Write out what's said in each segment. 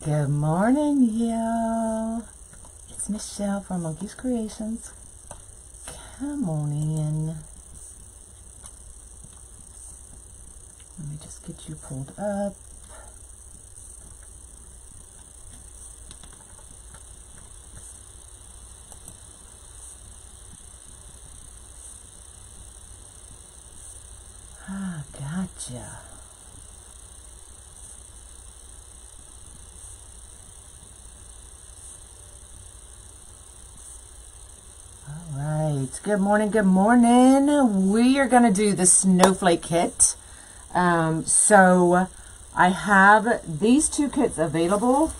Good morning, y'all. It's Michelle from Monkey's Creations. Come on in. Let me just get you pulled up. Ah, gotcha. Alright, good morning, good morning. We are going to do the Snowflake kit. So I have these two kits available.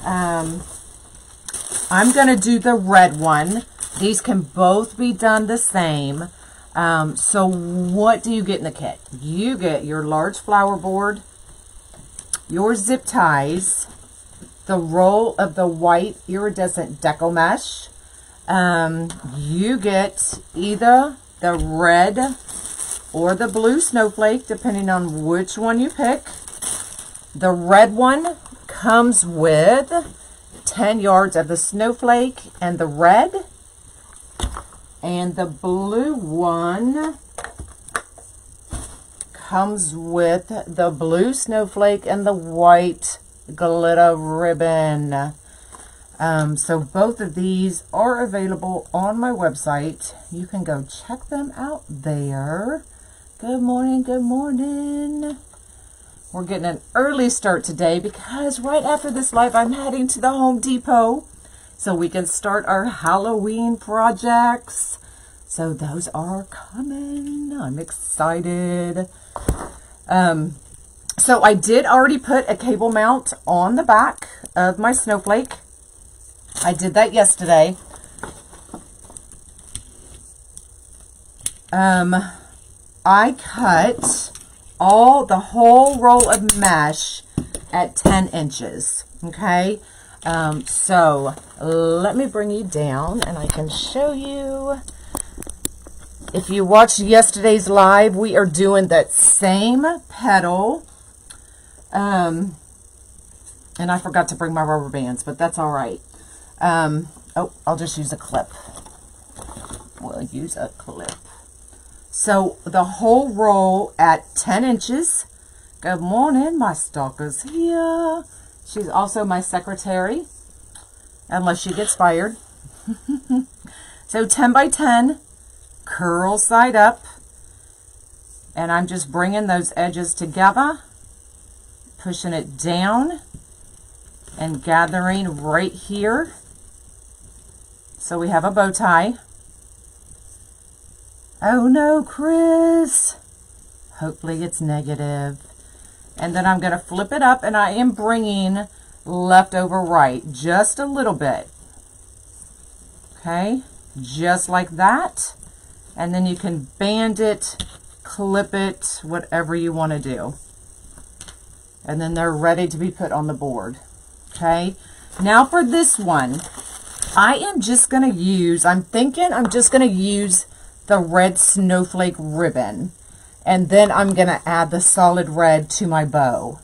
I'm going to do the red one. These can both be done the same. So what do you get in the kit? You get your large flower board, your zip ties, the roll of the white iridescent decomesh. You get either the red or the blue snowflake, depending on which one you pick. The red one comes with 10 yards of the snowflake and the red. And the blue one comes with the blue snowflake and the white glitter ribbon. So both of these are available on my website. You can go check them out there. Good morning, good morning. We're getting an early start today because right after this live, I'm heading to the Home Depot so we can start our Halloween projects. So those are coming. I'm excited. So I did already put a cable mount on the back of my snowflake. I did that yesterday. I cut the whole roll of mesh at 10 inches. Okay. So let me bring you down and I can show you. If you watched yesterday's live, we are doing that same petal. And I forgot to bring my rubber bands, but that's all right. Oh, I'll just use a clip. We'll use a clip. So the whole roll at 10 inches. Good morning, my stalker's here. She's also my secretary, unless she gets fired. So 10 by 10, curl side up. And I'm just bringing those edges together, pushing it down, and gathering right here. So we have a bow tie. Oh no, Chris. Hopefully it's negative. And then I'm going to flip it up and I am bringing left over right just a little bit. Okay, just like that. And then you can band it, clip it, whatever you want to do. And then they're ready to be put on the board. Okay, now for this one, I am just going to use, I'm just going to use the red snowflake ribbon. And then I'm going to add the solid red to my bow.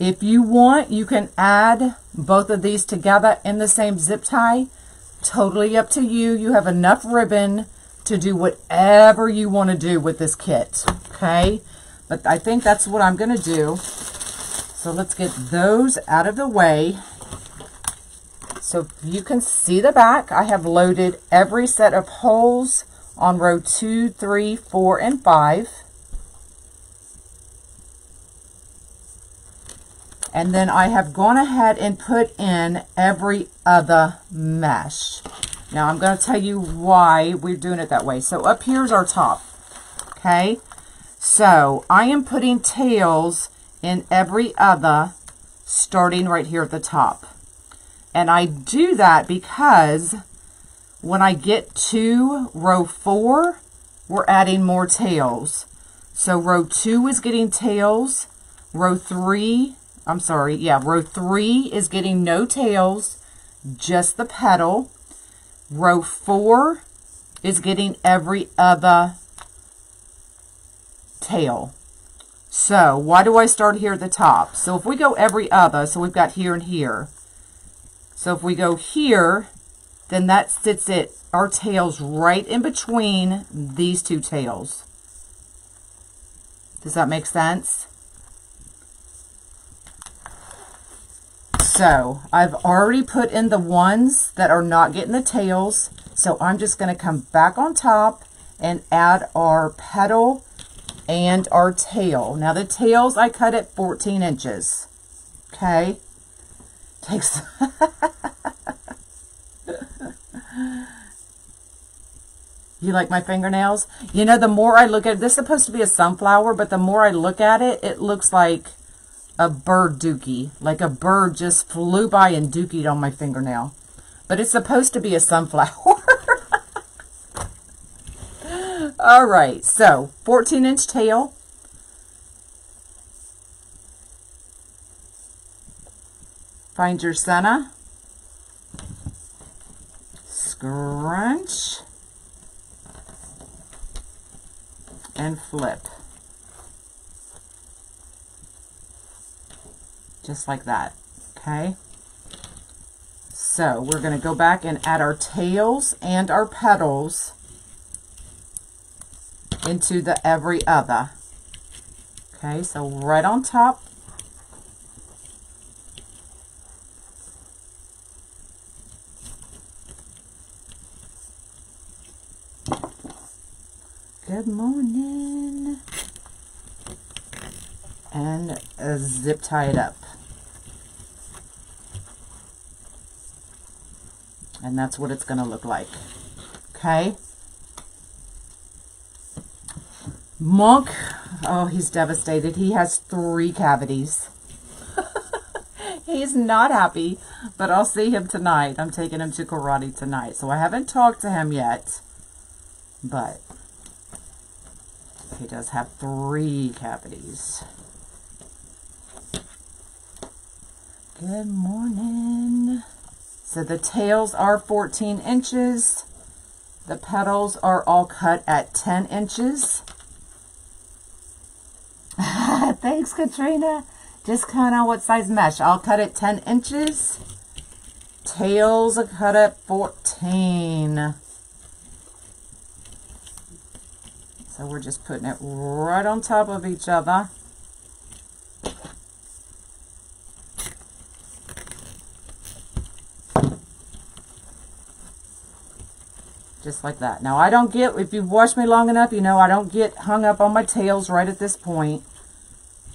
If you want, you can add both of these together in the same zip tie. Totally up to you. You have enough ribbon to do whatever you want to do with this kit. Okay, but I think that's what I'm going to do. So let's get those out of the way. So you can see the back. I have loaded every set of holes on row 2, 3, 4, and 5. And then I have gone ahead and put in every other mesh. Now I'm going to tell you why we're doing it that way. So up here's our top. Okay. So I am putting tails in every other, starting right here at the top. And I do that because when I get to row 4, we're adding more tails. So row 2 is getting tails. Row 3 is getting no tails, just the petal. Row 4 is getting every other tail. So why do I start here at the top? So if we go every other, so we've got here and here. So if we go here, then that sits our tails right in between these two tails. Does that make sense? So I've already put in the ones that are not getting the tails. So I'm just going to come back on top and add our petal and our tail. Now the tails I cut at 14 inches. Okay. Takes... You like my fingernails? You know, the more I look at it, this is supposed to be a sunflower, but the more I look at it, it looks like a bird dookie. Like a bird just flew by and dookied on my fingernail. But it's supposed to be a sunflower. All right, so 14-inch tail. Find your center. Scrunch. And flip. Just like that, okay? So we're going to go back and add our tails and our petals into the every other. Okay, so right on top. Good morning. And zip tie it up. And that's what it's going to look like. Okay. Monk, oh, he's devastated. He has 3 cavities. He's not happy, but I'll see him tonight. I'm taking him to karate tonight. So I haven't talked to him yet, but he does have 3 cavities. Good morning. So the tails are 14 inches. The petals are all cut at 10 inches. Thanks, Katrina. Just count out what size mesh. I'll cut it 10 inches. Tails are cut at 14. So we're just putting it right on top of each other. Just like that. Now I don't get, if you've watched me long enough, you know I don't get hung up on my tails right at this point.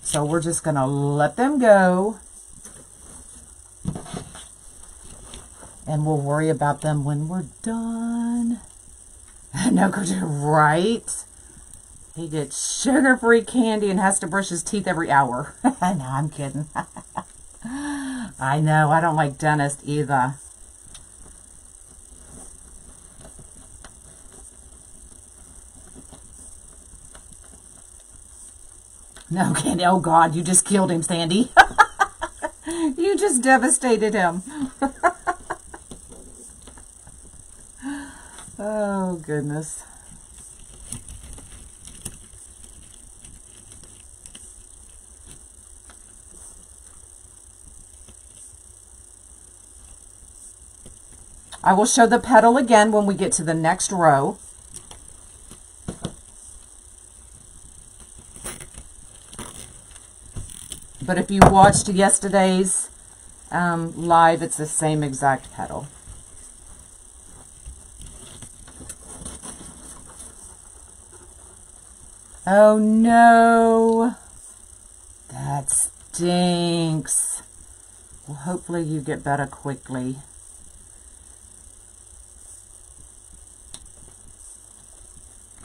So we're just going to let them go. And we'll worry about them when we're done. No, right? He gets sugar-free candy and has to brush his teeth every hour. No, I'm kidding. I know, I don't like dentists either. No candy. Oh, God, you just killed him, Sandy. You just devastated him. Oh, goodness. I will show the petal again when we get to the next row. But if you watched yesterday's live, it's the same exact petal. Oh no, that stinks. Well, hopefully you get better quickly.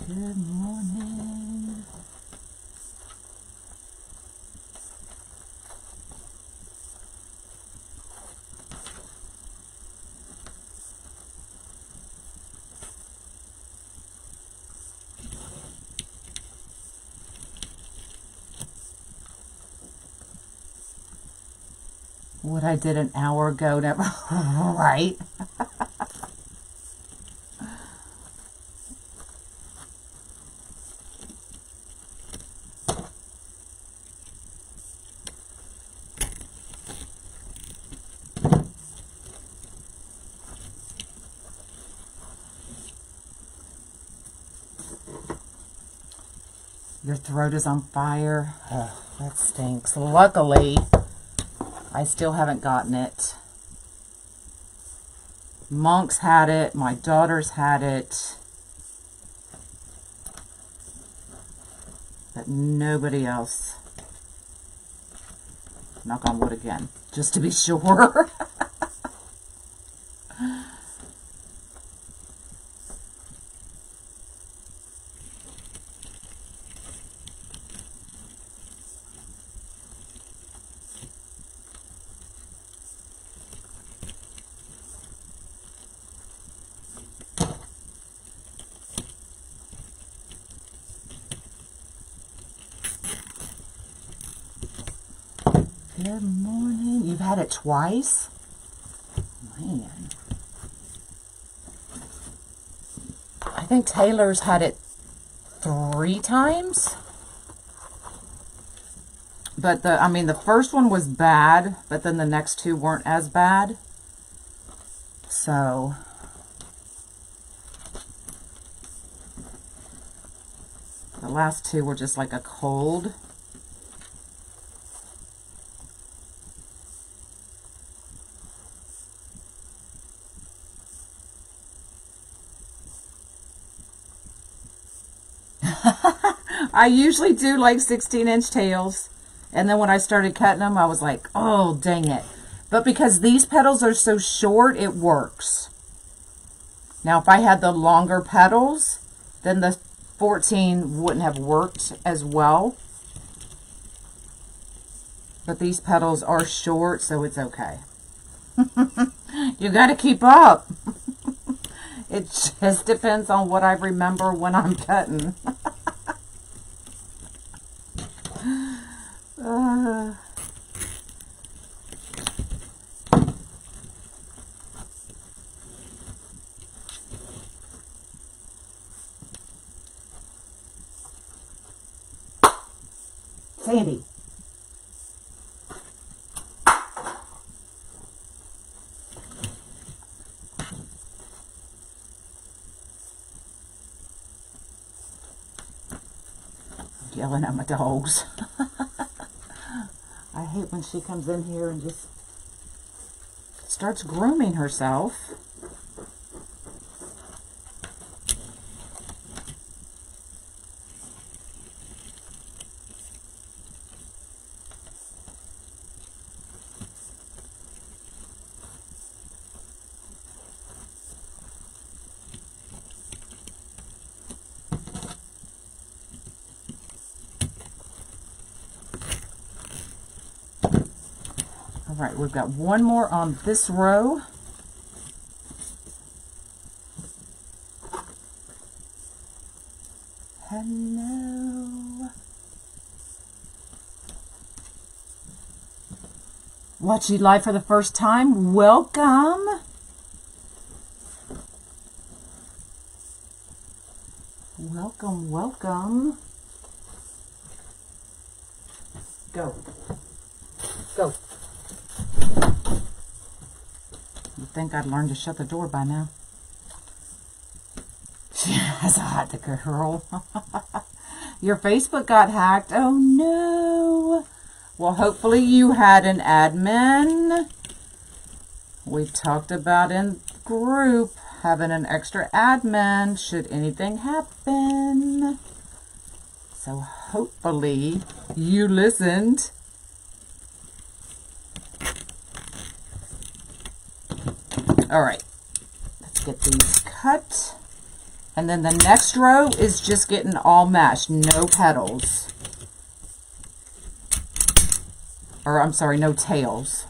Good morning. What I did an hour ago, never, right? Your throat is on fire. Ugh, that stinks. Luckily, I still haven't gotten it. Monk's had it. My daughter's had it. But nobody else. Knock on wood again, just to be sure. Good morning. You've had it twice? Man. I think Taylor's had it 3 times. But the first one was bad, but then the next 2 weren't as bad. So the last 2 were just like a cold. I usually do like 16-inch tails, and then when I started cutting them, I was like, oh, dang it. But because these petals are so short, it works. Now, if I had the longer petals, then the 14 wouldn't have worked as well. But these petals are short, so it's okay. You got to keep up. It just depends on what I remember when I'm cutting. Sandy. Yelling at my dogs. I hate when she comes in here and just starts grooming herself. All right, we've got one more on this row. Hello. Watching live for the first time, welcome. Welcome, welcome. Go. Go. You'd think I'd learned to shut the door by now. That's a hot girl. Your Facebook got hacked. Oh no. Well, hopefully you had an admin. We talked about in group having an extra admin should anything happen. So hopefully you listened. All right, let's get these cut. And then the next row is just getting all mashed, no petals. Or I'm sorry, no tails.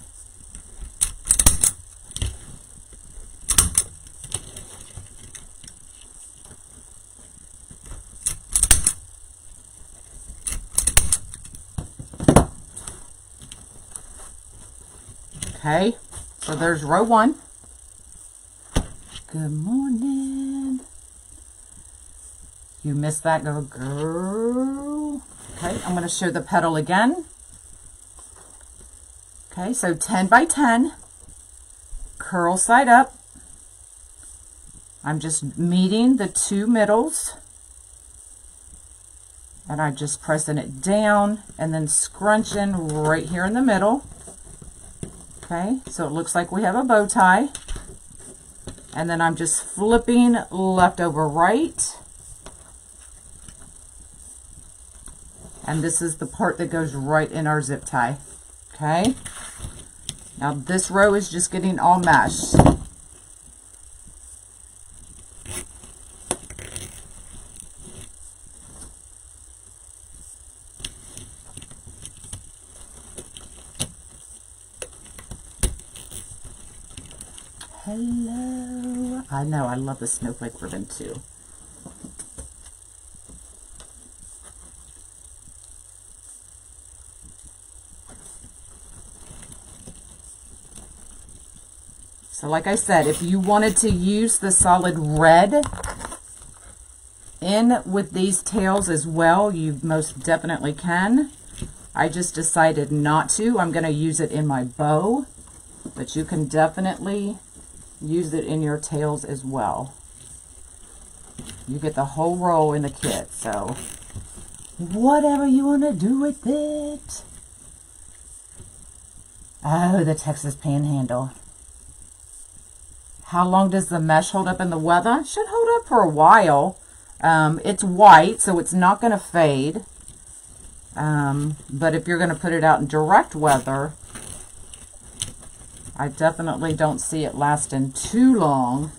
Okay, so there's row 1. Good morning. You missed that, go girl. Okay, I'm going to show the petal again. Okay, so 10 by 10. Curl side up. I'm just meeting the 2 middles. And I'm just pressing it down and then scrunching right here in the middle. Okay, so it looks like we have a bow tie. And then I'm just flipping left over right. And this is the part that goes right in our zip tie. Okay, now this row is just getting all meshed. Hello. I know, I love the snowflake ribbon too. So like I said, if you wanted to use the solid red in with these tails as well, you most definitely can. I just decided not to. I'm going to use it in my bow, but you can definitely use it in your tails as well. You get the whole roll in the kit, so whatever you want to do with it. Oh, the Texas Panhandle. How long does the mesh hold up in the weather? Should hold up for a while. It's white, so it's not going to fade. But if you're going to put it out in direct weather, I definitely don't see it lasting too long.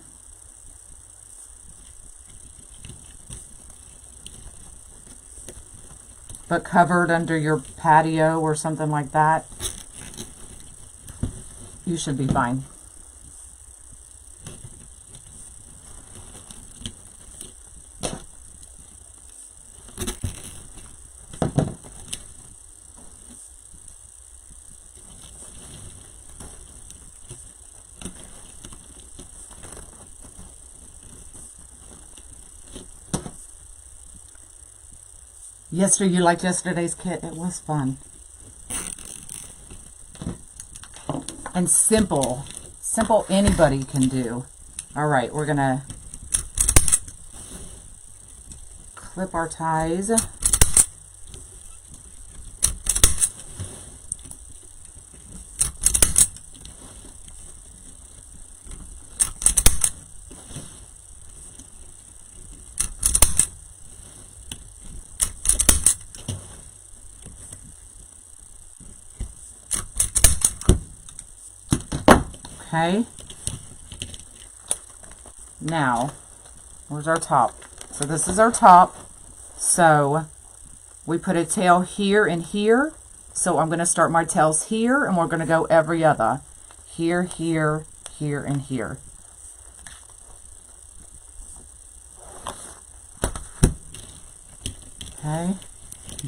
But covered under your patio or something like that, you should be fine. You liked yesterday's kit? It was fun. And simple. Simple anybody can do. Alright, we're going to clip our ties. Okay, now, where's our top? So this is our top. So we put a tail here and here. So I'm going to start my tails here, and we're going to go every other. Here, here, here, and here. Okay,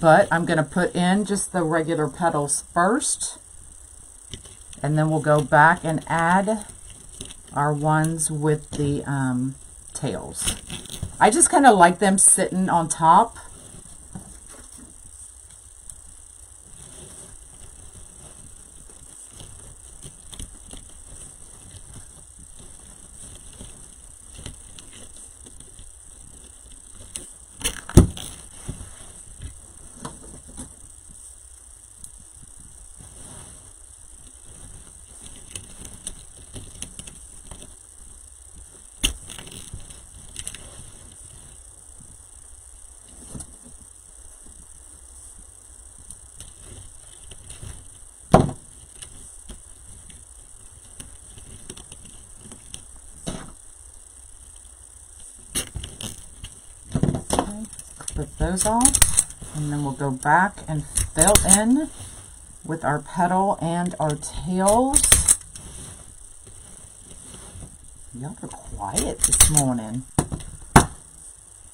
but I'm going to put in just the regular petals first. And then we'll go back and add our ones with the tails. I just kind of like them sitting on top. Clip those off, and then we'll go back and fill in with our petal and our tails. Y'all are quiet this morning.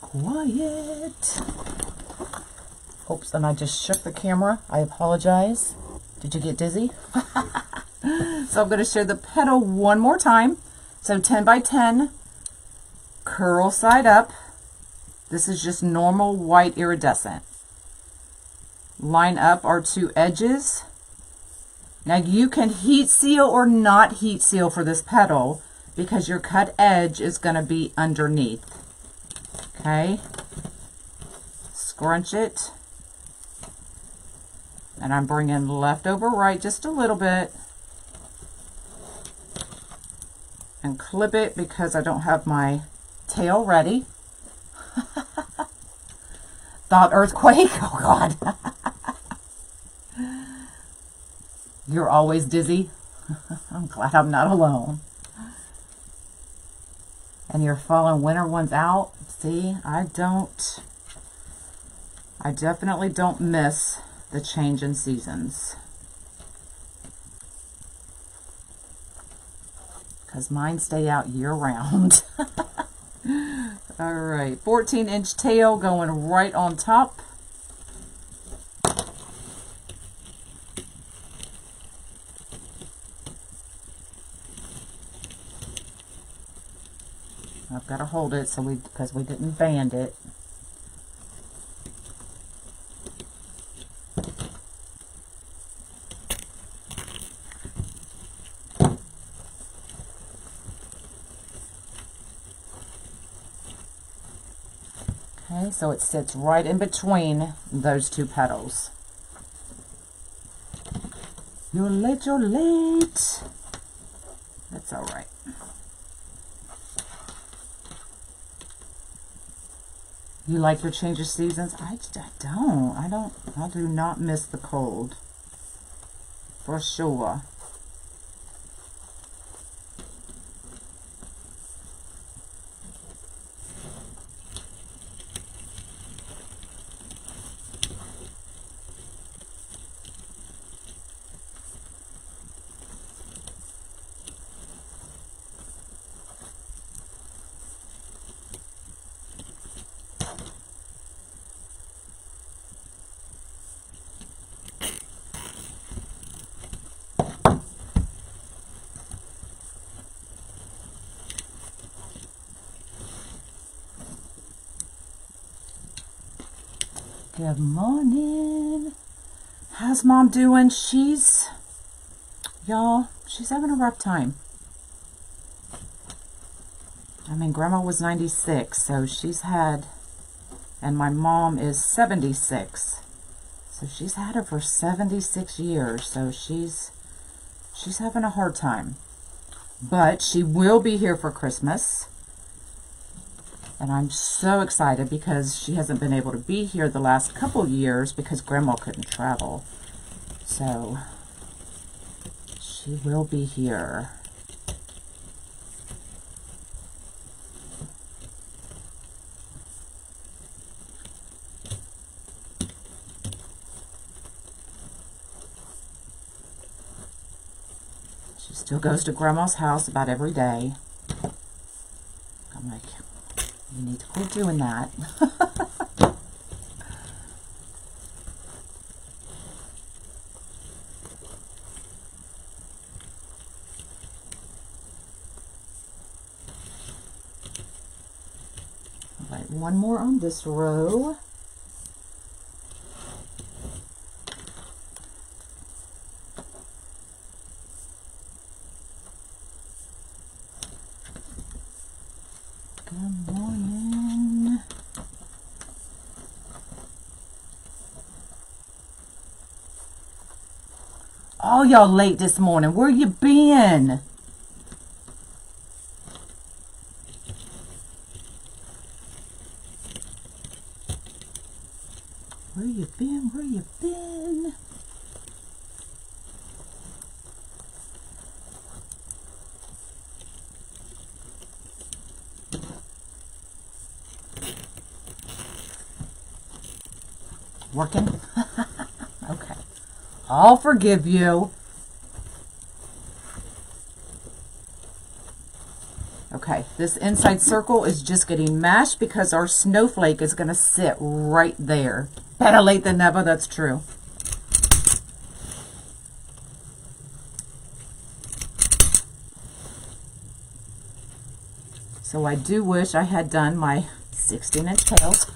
Quiet. Oops, and I just shook the camera. I apologize. Did you get dizzy? So I'm going to show the petal one more time. So 10 by 10, curl side up. This is just normal white iridescent. Line up our two edges. Now you can heat seal or not heat seal for this petal because your cut edge is going to be underneath. Okay. scrunch it. And I'm bringing left over right just a little bit. And clip it because I don't have my tail ready. Thought earthquake. Oh God. You're always dizzy. I'm glad I'm not alone. And your fall and winter ones out. See, I definitely don't miss the change in seasons. Because mine stay out year round. All right, 14-inch tail going right on top. I've got to hold it because we didn't band it. Okay, so it sits right in between those two petals. You're late, you're late. That's all right. You like your change of seasons? I do not miss the cold. For sure. Good morning. How's Mom doing? Y'all, she's having a rough time. I mean, Grandma was 96, so she's had, and my mom is 76. So she's had her for 76 years, so she's having a hard time. But she will be here for Christmas. And I'm so excited because she hasn't been able to be here the last couple years because Grandma couldn't travel. So she will be here. She still goes to Grandma's house about every day. I'm like, you need to quit doing that. All right, one more on this row. Good morning. All y'all late this morning. Where you been? Where you been? Where you been? Working? Okay. I'll forgive you. Okay, this inside circle is just getting mashed because our snowflake is going to sit right there. Better late than never, that's true. So I do wish I had done my 16-inch tails.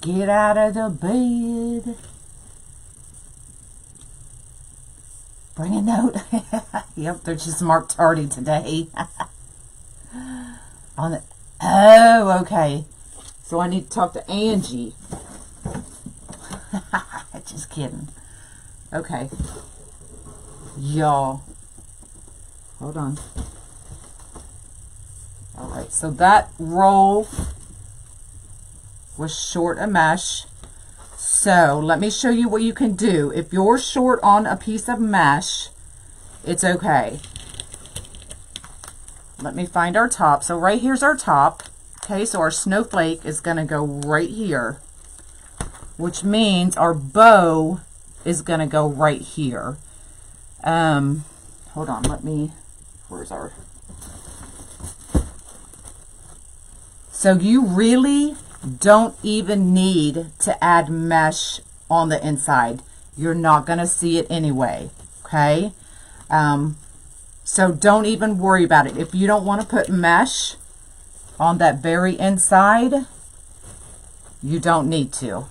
Get out of the bed. Bring a note. Yep, they're just marked tardy today. Oh, okay. So I need to talk to Angie. Just kidding. Okay. Y'all. Hold on. Alright, so that roll was short a mesh. So let me show you what you can do. If you're short on a piece of mesh, it's okay. Let me find our top. So right here's our top. Okay, so our snowflake is going to go right here, which means our bow is going to go right here. Hold on, where's our... So you really don't even need to add mesh on the inside. You're not going to see it anyway, okay? So don't even worry about it. If you don't want to put mesh on that very inside, you don't need to,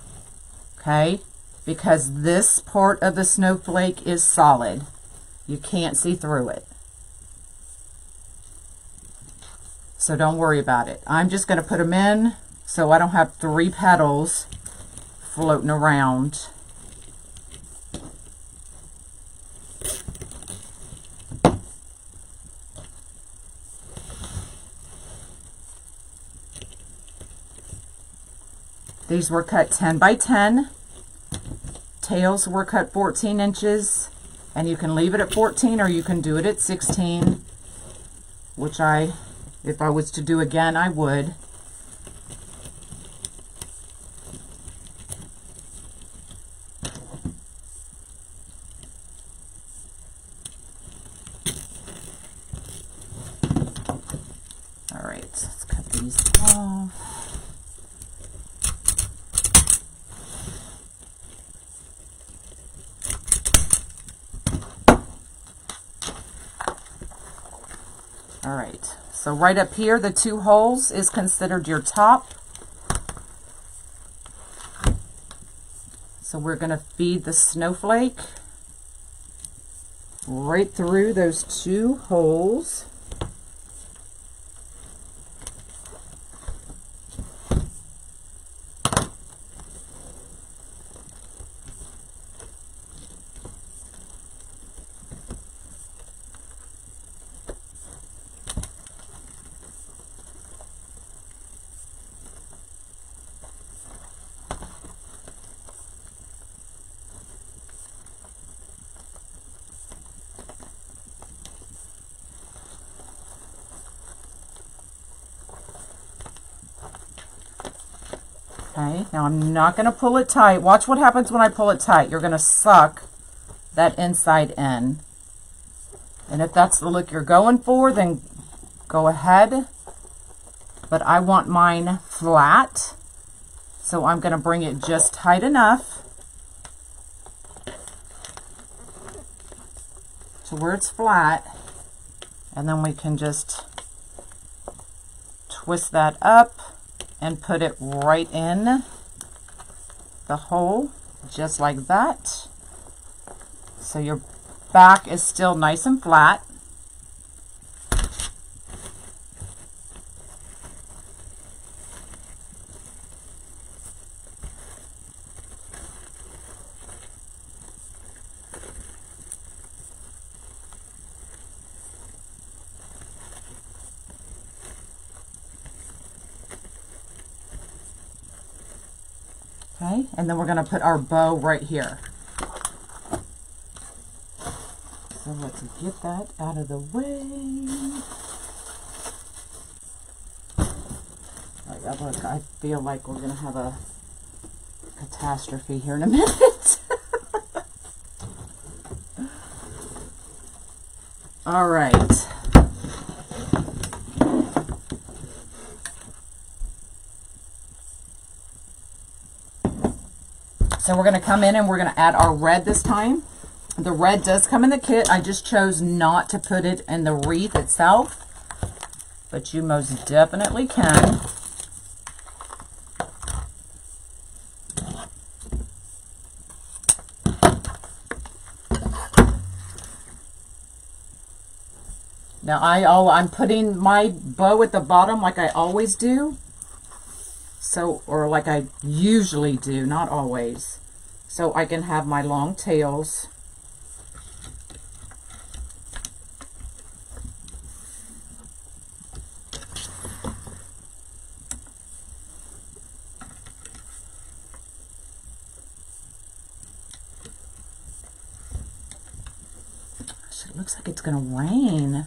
okay? Because this part of the snowflake is solid. You can't see through it. So don't worry about it. I'm just going to put them in so I don't have 3 petals floating around. These were cut 10 by 10. Tails were cut 14 inches. And you can leave it at 14 or you can do it at 16. Which if I was to do again, I would. All right, let's cut these off. All right, so right up here, the 2 holes is considered your top. So we're going to feed the snowflake right through those 2 holes. Okay, now I'm not going to pull it tight. Watch what happens when I pull it tight. You're going to suck that inside in. And if that's the look you're going for, then go ahead. But I want mine flat. So I'm going to bring it just tight enough to where it's flat. And then we can just twist that up and put it right in the hole, just like that. So your back is still nice and flat. Okay, and then we're going to put our bow right here. So let's get that out of the way. Oh yeah, look, I feel like we're going to have a catastrophe here in a minute. All right. So we're going to come in and we're going to add our red this time. The red does come in the kit. I just chose not to put it in the wreath itself, but you most definitely can. Now I'm putting my bow at the bottom like I always do. So, or like I usually do, not always. So I can have my long tails. It looks like it's gonna rain.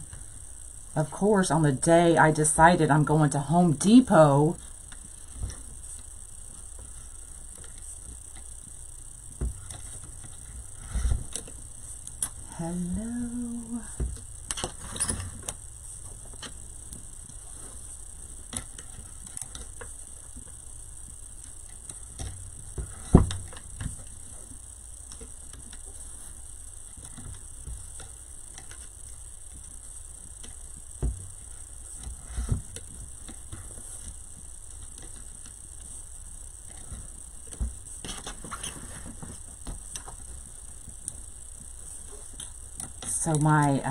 Of course, on the day I decided I'm going to Home Depot. Hello. So my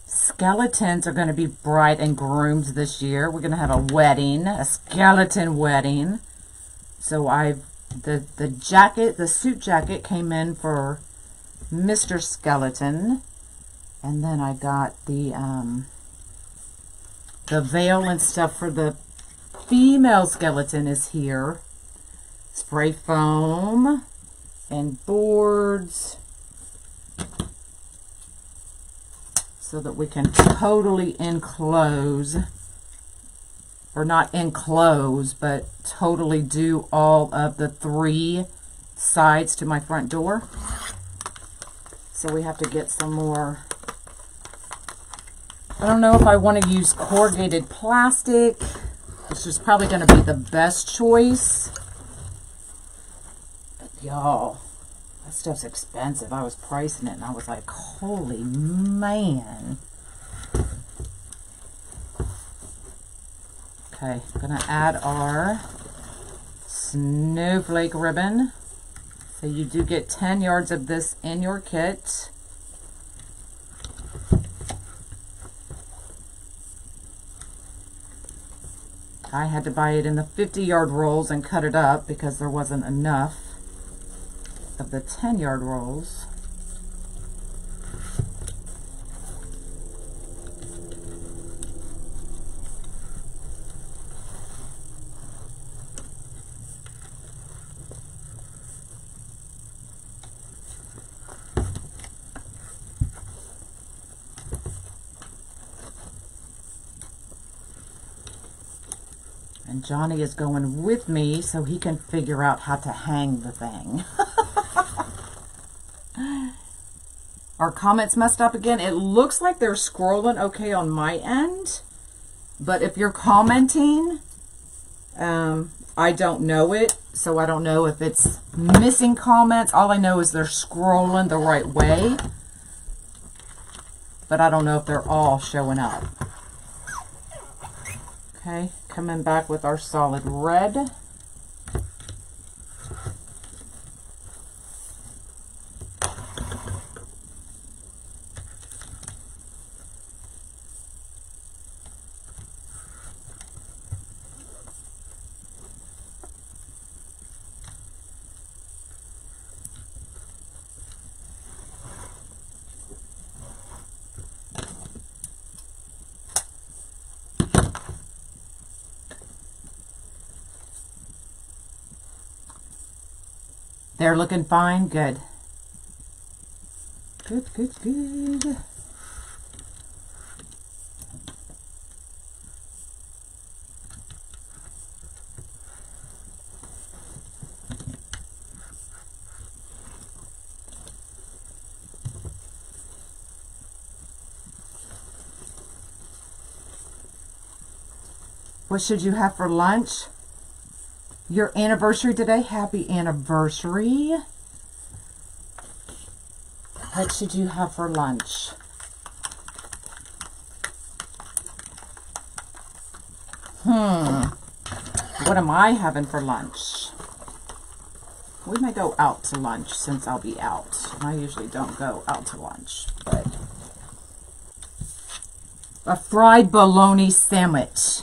skeletons are going to be bride and grooms this year. We're going to have a wedding, a skeleton wedding. So the jacket, the suit jacket came in for Mr. Skeleton. And then I got the veil and stuff for the female skeleton is here. Spray foam and boards so that we can totally enclose, or not enclose, but totally do all of the 3 sides to my front door. So we have to get some more. I don't know if I want to use corrugated plastic, which is probably going to be the best choice. Y'all, that stuff's expensive. I was pricing it and I was like, holy man. Okay, I'm gonna add our snowflake ribbon. So you do get 10 yards of this in your kit. I had to buy it in the 50-yard rolls and cut it up because there wasn't enough of the 10-yard rolls. And Johnny is going with me so he can figure out how to hang the thing. Our comments messed up again. It looks like they're scrolling okay on my end, but if you're commenting, I don't know it, so I don't know if it's missing comments. All I know is they're scrolling the right way, but I don't know if they're all showing up. Okay, coming back with our solid red. They're looking fine. Good. Good, good, good. What should you have for lunch? Your anniversary today. Happy anniversary. What should you have for lunch? What am I having for lunch? We may go out to lunch since I'll be out. I usually don't go out to lunch, but a fried bologna sandwich.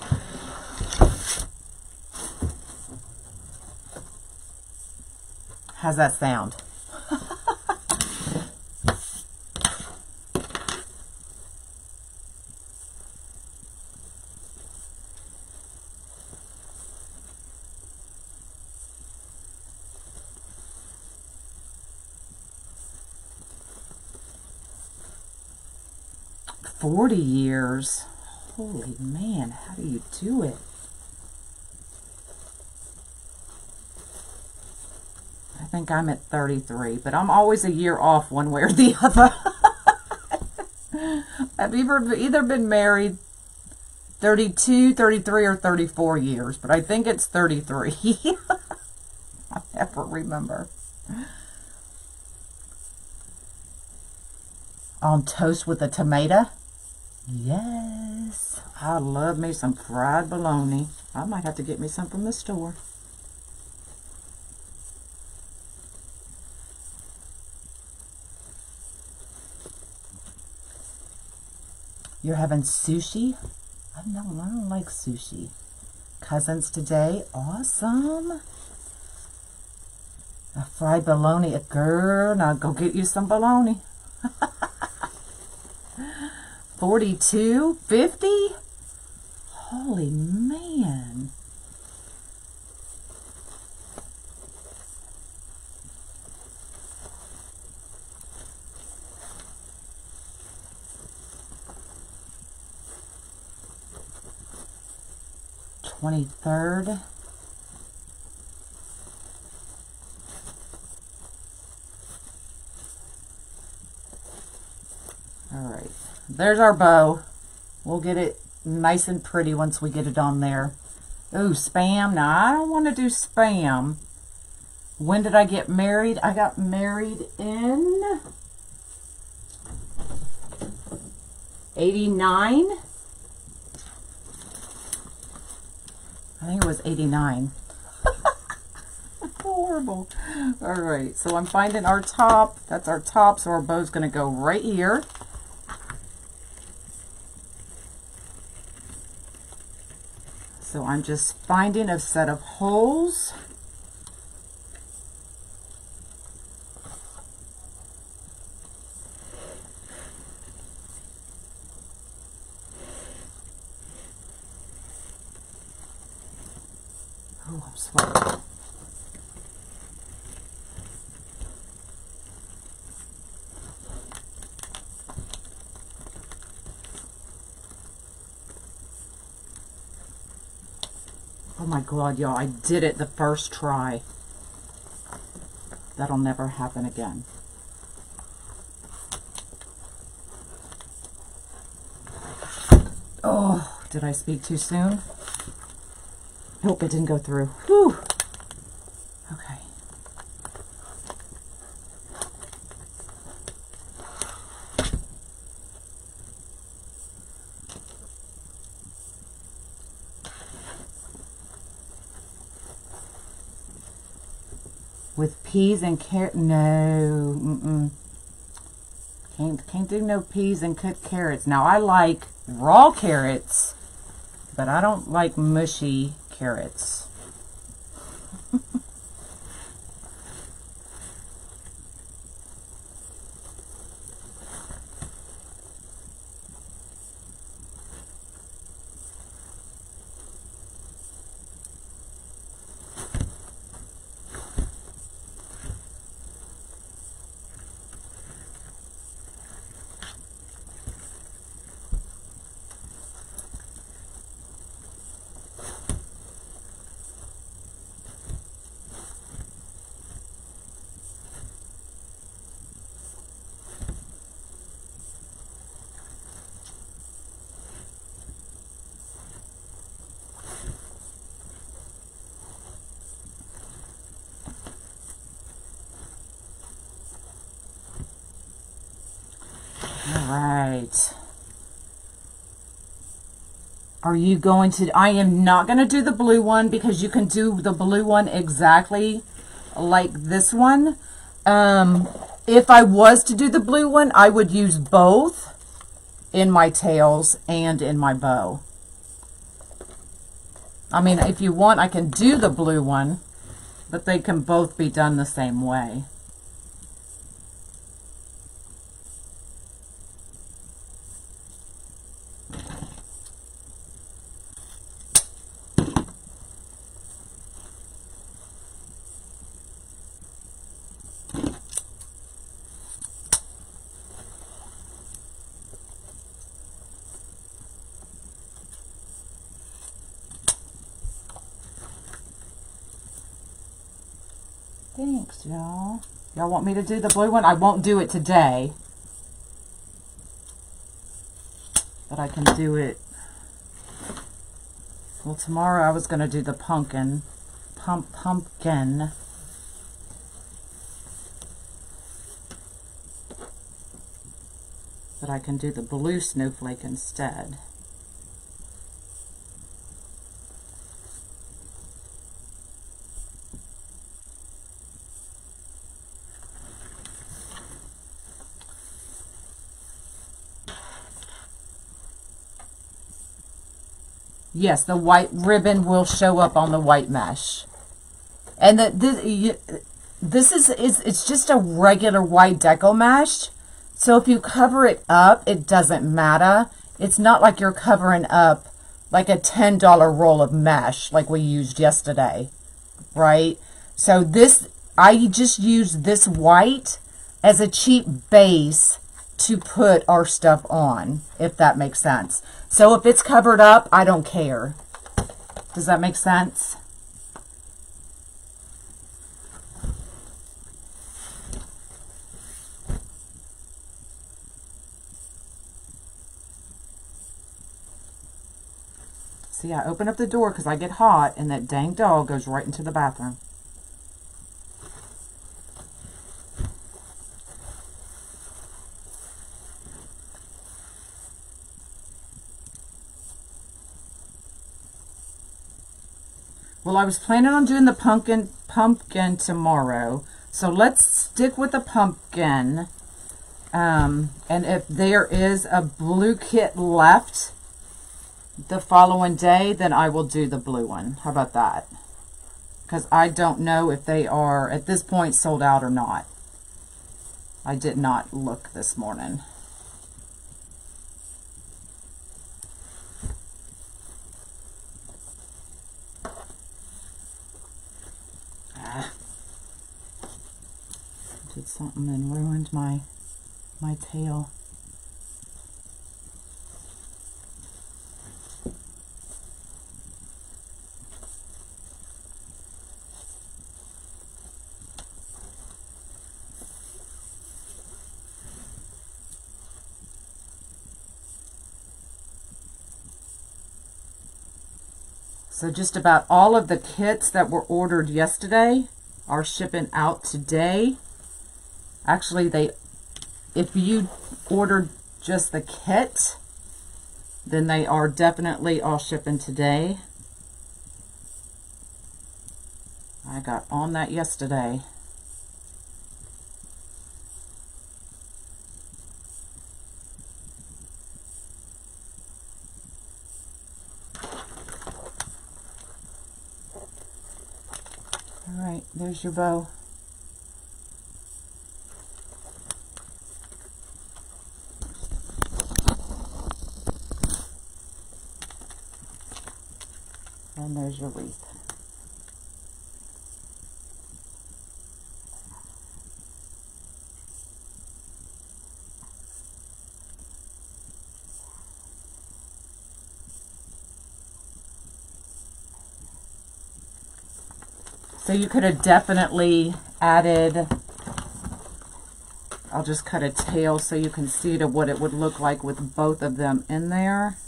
How's that sound? $40 years. Holy man, how do you do it? I think I'm at 33, but I'm always a year off one way or the other. I've either been married 32, 33, or 34 years, but I think it's 33. I never remember. On toast with a tomato? Yes. I love me some fried bologna. I might have to get me some from the store. You're having sushi? I don't like sushi. Cousins today? Awesome. A fried bologna. Girl, now go get you some bologna. 42, 50? Holy man. $23rd. All right. There's our bow. We'll get it nice and pretty once we get it on there. Ooh, spam. Now, I don't want to do spam. When did I get married? I got married in 89. I think it was 89. Horrible. All right, so I'm finding our top. That's our top, so our bow's going to go right here. So I'm just finding a set of holes. Oh, I'm sweating. Oh my God, y'all, I did it the first try. That'll never happen again. Oh, did I speak too soon? Hope it didn't go through. Whew. Okay. With peas and carrot, no, Can't do no peas and cooked carrots. Now I like raw carrots, but I don't like mushy carrots. Right. Are you going to, I am not going to do the blue one because you can do the blue one exactly like this one. If I was to do the blue one, I would use both in my tails and in my bow. I mean, if you want, I can do the blue one, but they can both be done the same way. Thanks, y'all. Y'all want me to do the blue one? I won't do it today, but I can do it. Well, tomorrow I was going to do the pumpkin. But I can do the blue snowflake instead. Yes, the white ribbon will show up on the white mesh. And this is it's just a regular white decomesh. So if you cover it up, it doesn't matter. It's not like you're covering up like a $10 roll of mesh like we used yesterday, right? So this, I just use this white as a cheap base to put our stuff on, if that makes sense. So if it's covered up, I don't care. Does that make sense? See, I open up the door because I get hot, and that dang dog goes right into the bathroom. Well, I was planning on doing the pumpkin tomorrow, so let's stick with the pumpkin. And if there is a blue kit left the following day, then I will do the blue one. How about that? Because I don't know if they are, at this point, sold out or not. I did not look this morning. Did something and ruined my tail. So just about all of the kits that were ordered yesterday are shipping out today. Actually, if you ordered just the kit, then they are definitely all shipping today. I got on that yesterday. All right, there's your bow. And there's your wreath. So you could have definitely added, I'll just cut a tail so you can see to what it would look like with both of them in there.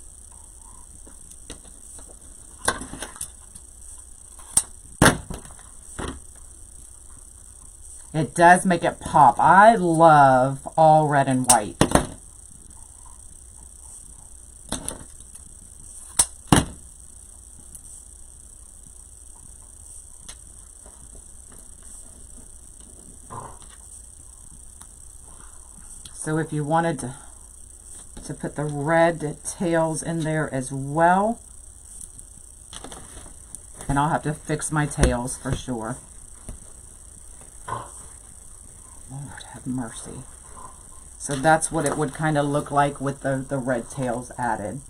It does make it pop. I love all red and white. So if you wanted to put the red tails in there as well, and I'll have to fix my tails for sure. Lord have mercy. So that's what it would kind of look like with the red tails added.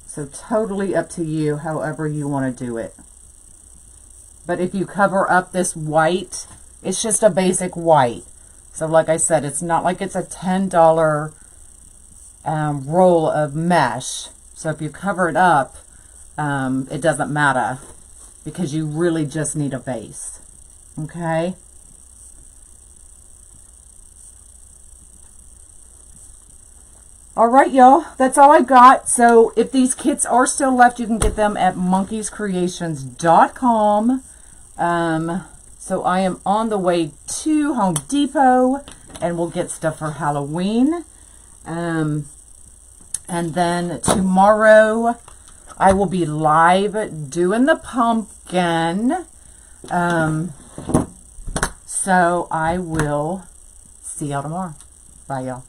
So totally up to you, however you want to do it. But if you cover up this white, it's just a basic white. So like I said, it's not like it's a $10 roll of mesh. So if you cover it up, it doesn't matter because you really just need a base. Okay? All right, y'all, that's all I got. So if these kits are still left, you can get them at monkeyscreations.com. So I am on the way to Home Depot, and we'll get stuff for Halloween. And then tomorrow I will be live doing the pumpkin. So I will see y'all tomorrow. Bye, y'all.